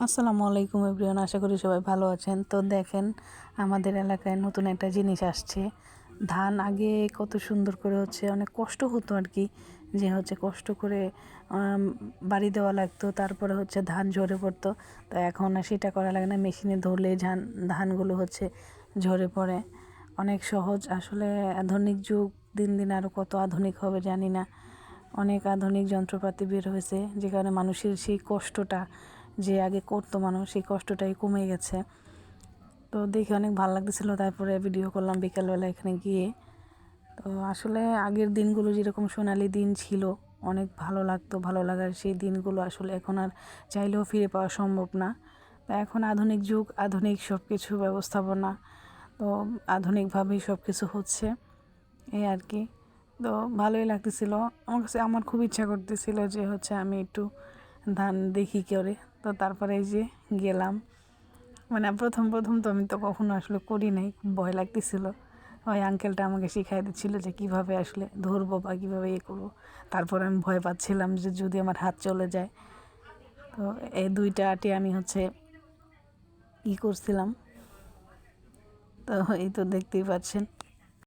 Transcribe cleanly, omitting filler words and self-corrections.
আসসালামু আলাইকুম এভরিওয়ান, আশা করি সবাই ভালো আছেন। তো দেখেন, আমাদের এলাকায় নতুন একটা জিনিস আসছে। ধান আগে কত সুন্দর করে অনেক কষ্ট হতো আর কি, যে কষ্ট করে বাড়ি দেওয়া লাগতো, তারপরে ধান ঝরে পড়তো। তো এখন আর সেটা করা লাগে না, মেশিনে ধরলে ধানগুলো ঝরে পড়ে। অনেক সহজ আসলে। আধুনিক যুগ দিন দিন আরও কত আধুনিক হবে জানি না। অনেক আধুনিক যন্ত্রপাতি বের হয়েছে, যে কারণে মানুষের সেই কষ্টটা যে আগে করতো মানুষ, সেই কষ্টটাই কমে গেছে। তো দেখে অনেক ভালো লাগতেছিলো, তারপরে ভিডিও করলাম বিকালবেলা এখানে গিয়ে। তো আসলে আগের দিনগুলো যেরকম সোনালি দিন ছিল, অনেক ভালো লাগতো। ভালো লাগার সেই দিনগুলো আসলে এখন আর চাইলেও ফিরে পাওয়া সম্ভব না। তো এখন আধুনিক যুগ, আধুনিক সব কিছু ব্যবস্থাপনা, তো আধুনিকভাবেই সব কিছু হচ্ছে, এই আর কি। তো ভালোই লাগতেছিল আমার কাছে। আমার খুব ইচ্ছা করতেছিল যে আমি একটু ধান দেখি করে। তো তারপরে এই যে গেলাম। মানে প্রথম প্রথম তো আমি তো কখনো আসলে করি নাই, খুব ভয় লাগতেছিল। ওই আঙ্কেলটা আমাকে শিখাই দিচ্ছিলো যে কীভাবে আসলে ধরবো বা কীভাবে করবো। তারপর আমি ভয় পাচ্ছিলাম যে যদি আমার হাত চলে যায়। তো এই দুইটা আটে আমি করছিলাম। তো এই তো দেখতেই পাচ্ছেন।